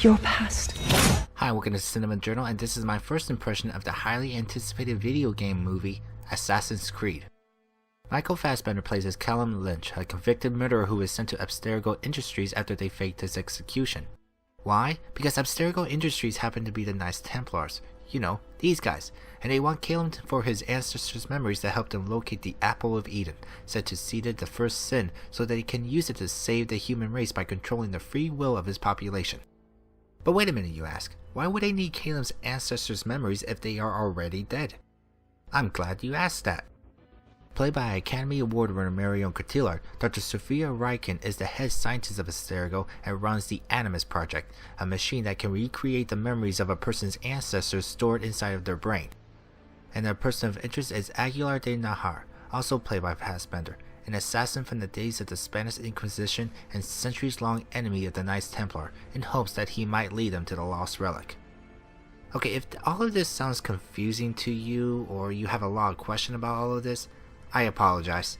your past. Hi, welcome to Cinema Journal, and this is my first impression of the highly anticipated video game movie, Assassin's Creed. Michael Fassbender plays as Callum Lynch, a convicted murderer who is sent to Abstergo Industries after they faked his execution. Why? Because Abstergo Industries happen to be the Knights Templars. You know, these guys. And they want Callum for his ancestors' memories that helped them locate the Apple of Eden, said to seed the first sin, so that he can use it to save the human race by controlling the free will of his population. But wait a minute, you ask. Why would they need Callum's ancestors' memories if they are already dead? I'm glad you asked that. Played by Academy Award winner Marion Cotillard, Dr. Sophia Ryken is the head scientist of Abstergo and runs the Animus Project, a machine that can recreate the memories of a person's ancestors stored inside of their brain. And their person of interest is Aguilar de Najar, also played by Fassbender, an assassin from the days of the Spanish Inquisition and centuries-long enemy of the Knights Templar, in hopes that he might lead them to the Lost Relic. Okay, if all of this sounds confusing to you, or you have a lot of questions about all of this, I apologize.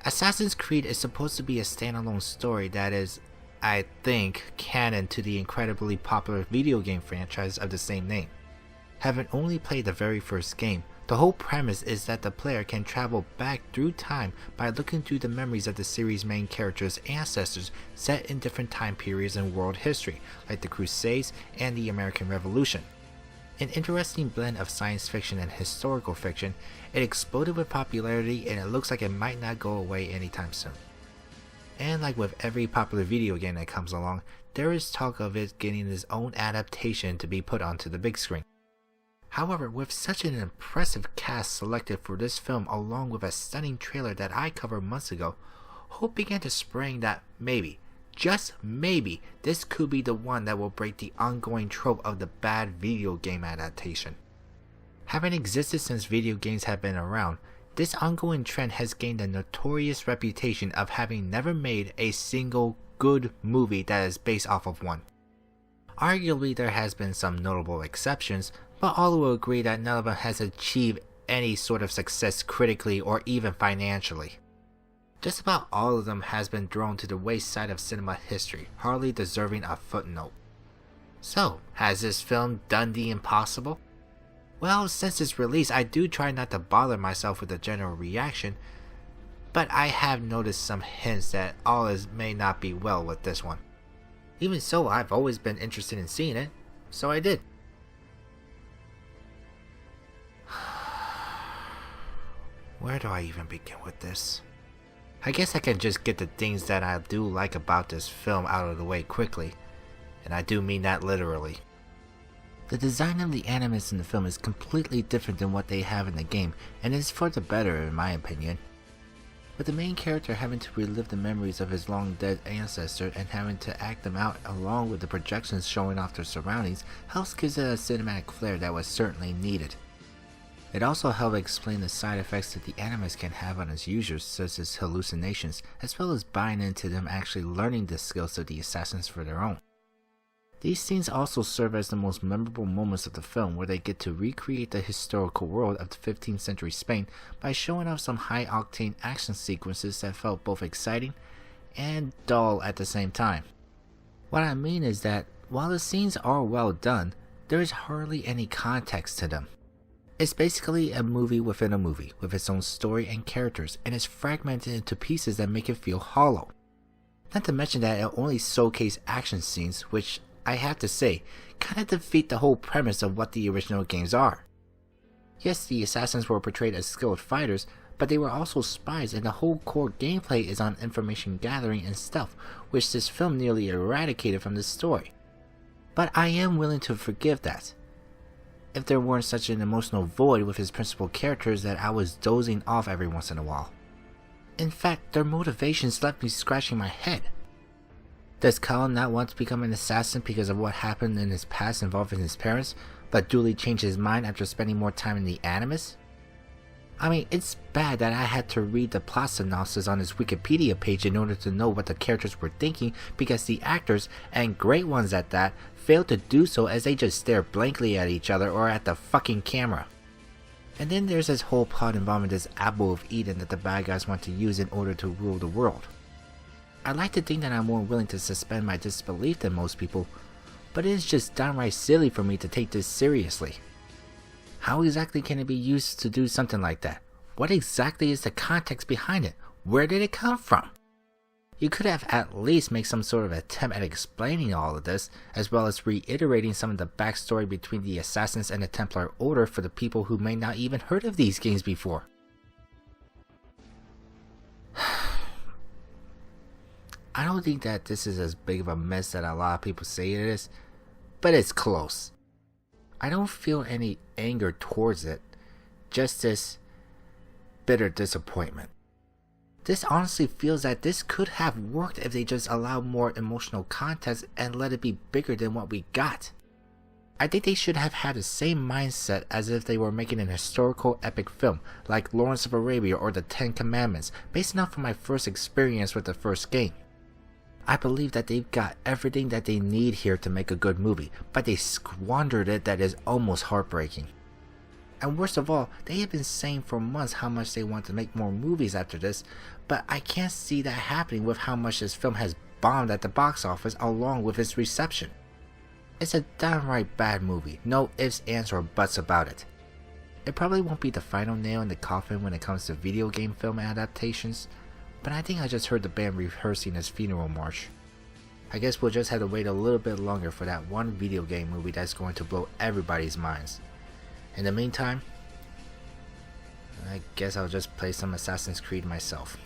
Assassin's Creed is supposed to be a standalone story that is, I think, canon to the incredibly popular video game franchise of the same name. Having only played the very first game, the whole premise is that the player can travel back through time by looking through the memories of the series' main characters' ancestors set in different time periods in world history, like the Crusades and the American Revolution. An interesting blend of science fiction and historical fiction, it exploded with popularity and it looks like it might not go away anytime soon. And like with every popular video game that comes along, there is talk of it getting its own adaptation to be put onto the big screen. However, with such an impressive cast selected for this film along with a stunning trailer that I covered months ago, hope began to spring that maybe, just maybe, this could be the one that will break the ongoing trope of the bad video game adaptation. Having existed since video games have been around, this ongoing trend has gained a notorious reputation of having never made a single good movie that is based off of one. Arguably there has been some notable exceptions, but all will agree that none of them has achieved any sort of success critically or even financially. Just about all of them has been thrown to the wayside of cinema history, hardly deserving a footnote. So, has this film done the impossible? Well, since its release, I do try not to bother myself with the general reaction, but I have noticed some hints that may not be well with this one. Even so, I've always been interested in seeing it, so I did. Where do I even begin with this? I guess I can just get the things that I do like about this film out of the way quickly, and I do mean that literally. The design of the animus in the film is completely different than what they have in the game, and is for the better in my opinion. With the main character having to relive the memories of his long dead ancestor and having to act them out along with the projections showing off their surroundings helps give it a cinematic flair that was certainly needed. It also helped explain the side effects that the animus can have on its users, such as hallucinations, as well as buying into them actually learning the skills of the assassins for their own. These scenes also serve as the most memorable moments of the film, where they get to recreate the historical world of the 15th century Spain by showing off some high-octane action sequences that felt both exciting and dull at the same time. What I mean is that, while the scenes are well done, there is hardly any context to them. It's basically a movie within a movie, with its own story and characters, and it's fragmented into pieces that make it feel hollow. Not to mention that it only showcases action scenes, which, I have to say, kinda defeat the whole premise of what the original games are. Yes, the assassins were portrayed as skilled fighters, but they were also spies, and the whole core gameplay is on information gathering and stealth, which this film nearly eradicated from the story. But I am willing to forgive that, if there weren't such an emotional void with his principal characters that I was dozing off every once in a while. In fact, their motivations left me scratching my head. Does Colin not want to become an assassin because of what happened in his past involving his parents, but duly changed his mind after spending more time in the Animus? I mean, it's bad that I had to read the plot synopsis on his Wikipedia page in order to know what the characters were thinking, because the actors, and great ones at that, failed to do so as they just stare blankly at each other or at the fucking camera. And then there's this whole plot involving this Apple of Eden that the bad guys want to use in order to rule the world. I like to think that I'm more willing to suspend my disbelief than most people, but it is just downright silly for me to take this seriously. How exactly can it be used to do something like that? What exactly is the context behind it? Where did it come from? You could have at least made some sort of attempt at explaining all of this, as well as reiterating some of the backstory between the Assassins and the Templar Order for the people who may not even heard of these games before. I don't think that this is as big of a mess that a lot of people say it is, but it's close. I don't feel any anger towards it, just this bitter disappointment. This honestly feels that this could have worked if they just allowed more emotional context and let it be bigger than what we got. I think they should have had the same mindset as if they were making an historical epic film like Lawrence of Arabia or the Ten Commandments, based off of my first experience with the first game. I believe that they've got everything that they need here to make a good movie, but they squandered it. That is almost heartbreaking. And worst of all, they have been saying for months how much they want to make more movies after this, but I can't see that happening with how much this film has bombed at the box office along with its reception. It's a downright bad movie, no ifs, ands, or buts about it. It probably won't be the final nail in the coffin when it comes to video game film adaptations, but I think I just heard the band rehearsing his funeral march. I guess we'll just have to wait a little bit longer for that one video game movie that's going to blow everybody's minds. In the meantime, I guess I'll just play some Assassin's Creed myself.